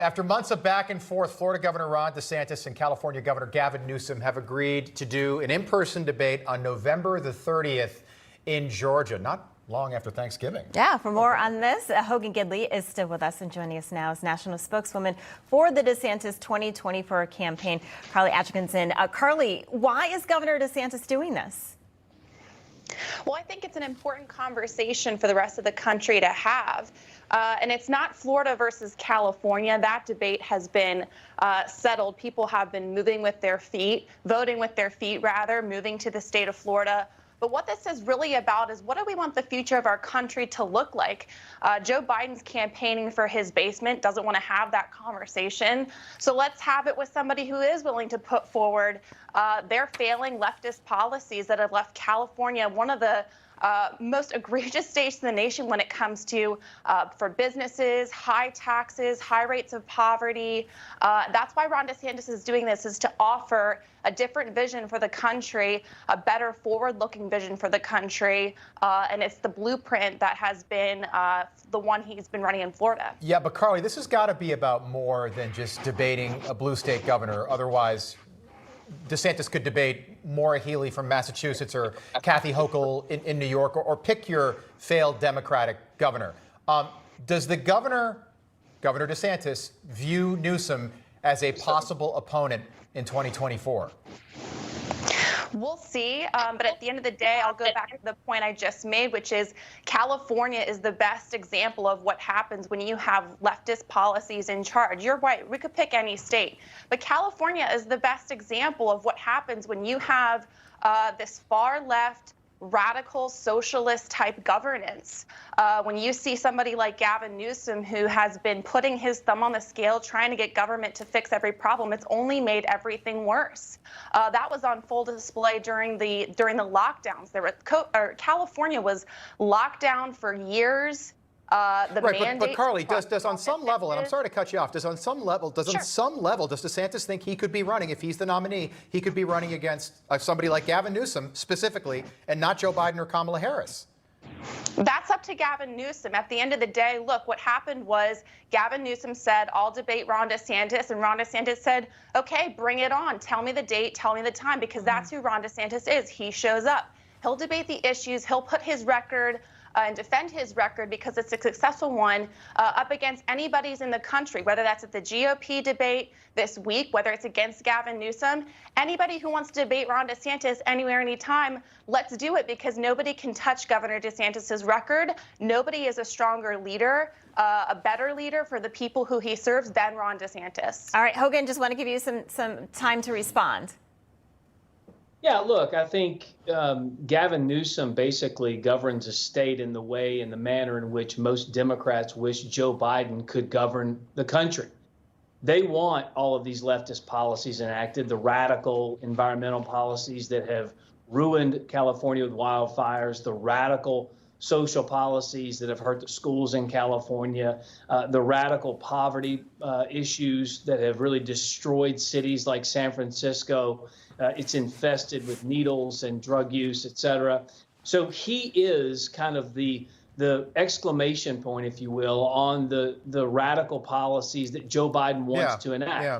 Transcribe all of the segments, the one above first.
After months of back and forth, Florida Governor Ron DeSantis and California Governor Gavin Newsom have agreed to do an in-person debate on November the 30th in Georgia, not long after Thanksgiving. Yeah, for more on this, Hogan Gidley is still with us, and joining us now as national spokeswoman for the DeSantis 2024 campaign, Carly Atchison. Carly, why is Governor DeSantis doing this? Well, I think it's an important conversation for the rest of the country to have. And it's not Florida versus California. That debate has been settled. People have been moving with their feet, voting with their feet, rather, moving to the state of Florida. But what this is really about is, what do we want the future of our country to look like? Joe Biden's campaigning for his basement, doesn't want to have that conversation. So let's have it with somebody who is willing to put forward their failing leftist policies that have left California one of the most egregious states in the nation when it comes to for businesses, high taxes, high rates of poverty. That's why Ron DeSantis is doing this, is to offer a different vision for the country, a better forward-looking vision for the country, and it's the blueprint that has been the one he's been running in Florida. Yeah, but Carly, this has got to be about more than just debating a blue state governor. Otherwise, DeSantis could debate Maura Healey from Massachusetts or Kathy Hochul in New York, or pick your failed Democratic governor. Does the Governor DeSantis, view Newsom as a possible opponent in 2024? We'll see. But at the end of the day, I'll go back to the point I just made, which is California is the best example of what happens when you have leftist policies in charge. You're right. We could pick any state. But California is the best example of what happens when you have this far left, radical socialist type governance. When you see somebody like Gavin Newsom, who has been putting his thumb on the scale, trying to get government to fix every problem, it's only made everything worse. That was on full display during the lockdowns. California was locked down for years. But Carly, does on some level, and I'm sorry to cut you off, does on some level DeSantis think he could be running, if he's the nominee, he could be running against somebody like Gavin Newsom specifically, and not Joe Biden or Kamala Harris? That's up to Gavin Newsom. At the end of the day, look, what happened was Gavin Newsom said, I'll debate Ron DeSantis, and Ron DeSantis said, okay, bring it on. Tell me the date, tell me the time, because that's who Ron DeSantis is. He shows up. He'll debate the issues. He'll put his record and defend his record, because it's a successful one, up against anybody's in the country, whether that's at the GOP debate this week, whether it's against Gavin Newsom. Anybody who wants to debate Ron DeSantis anywhere, anytime, let's do it, because nobody can touch Governor DeSantis's record. Nobody is a stronger leader, a better leader for the people who he serves than Ron DeSantis. All right, Hogan, just want to give you some time to respond. Yeah, look, I think Gavin Newsom basically governs a state in the way and the manner in which most Democrats wish Joe Biden could govern the country. They want all of these leftist policies enacted, the radical environmental policies that have ruined California with wildfires, the radical social policies that have hurt the schools in California, the radical poverty issues that have really destroyed cities like San Francisco. It's infested with needles and drug use, et cetera. So he is kind of the exclamation point, if you will, on the radical policies that Joe Biden wants to enact. Yeah.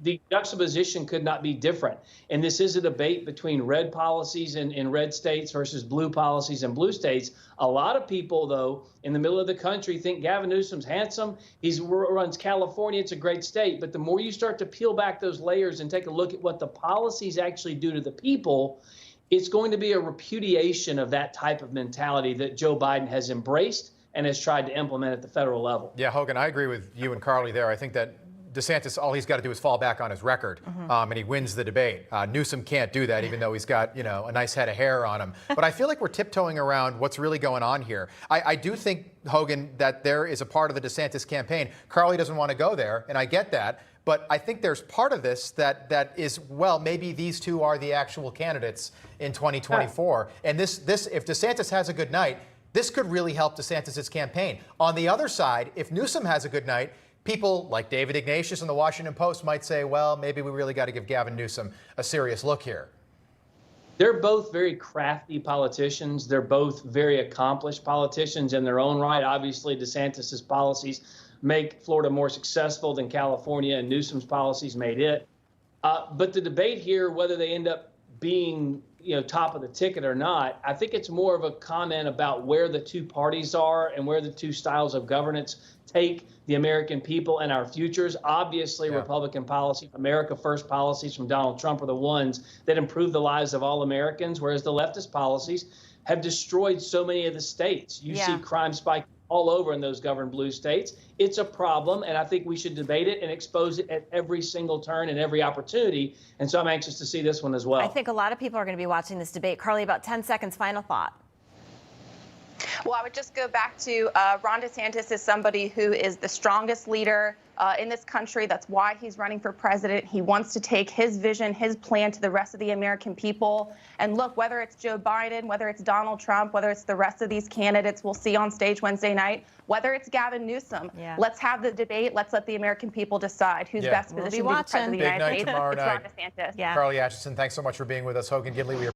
The juxtaposition could not be different. And this is a debate between red policies in red states versus blue policies in blue states. A lot of people, though, in the middle of the country think Gavin Newsom's handsome. He runs California. It's a great state. But the more you start to peel back those layers and take a look at what the policies actually do to the people, it's going to be a repudiation of that type of mentality that Joe Biden has embraced and has tried to implement at the federal level. Yeah, Hogan, I agree with you and Carly there. I think that DeSantis, all he's got to do is fall back on his record, and he wins the debate. Newsom can't do that, even though he's got, a nice head of hair on him. But I feel like we're tiptoeing around what's really going on here. I do think, Hogan, that there is a part of the DeSantis campaign. Carly doesn't want to go there, and I get that. But I think there's part of this that is, well, maybe these two are the actual candidates in 2024. And this, if DeSantis has a good night, this could really help DeSantis' campaign. On the other side, if Newsom has a good night, people like David Ignatius in the Washington Post might say, well, maybe we really got to give Gavin Newsom a serious look here. They're both very crafty politicians. They're both very accomplished politicians in their own right. Obviously, DeSantis's policies make Florida more successful than California, and Newsom's policies made it. But the debate here, whether they end up being top of the ticket or not, I think it's more of a comment about where the two parties are and where the two styles of governance take the American people and our futures. Obviously, Yeah. Republican policy, America First policies from Donald Trump are the ones that improve the lives of all Americans, whereas the leftist policies have destroyed so many of the states. You see crime spike all over in those governed blue states. It's a problem, and I think we should debate it and expose it at every single turn and every opportunity. And so I'm anxious to see this one as well. I think a lot of people are going to be watching this debate. Carly, about 10 seconds, final thought. Well, I would just go back to Ron DeSantis is somebody who is the strongest leader in this country. That's why he's running for president. He wants to take his vision, his plan to the rest of the American people. And look, whether it's Joe Biden, whether it's Donald Trump, whether it's the rest of these candidates we'll see on stage Wednesday night, whether it's Gavin Newsom, let's have the debate. Let's let the American people decide who's best positioned to be president of the Big United night States. tomorrow It's night. Ron DeSantis. Yeah. Carly Atchison, thanks so much for being with us. Hogan Gidley, we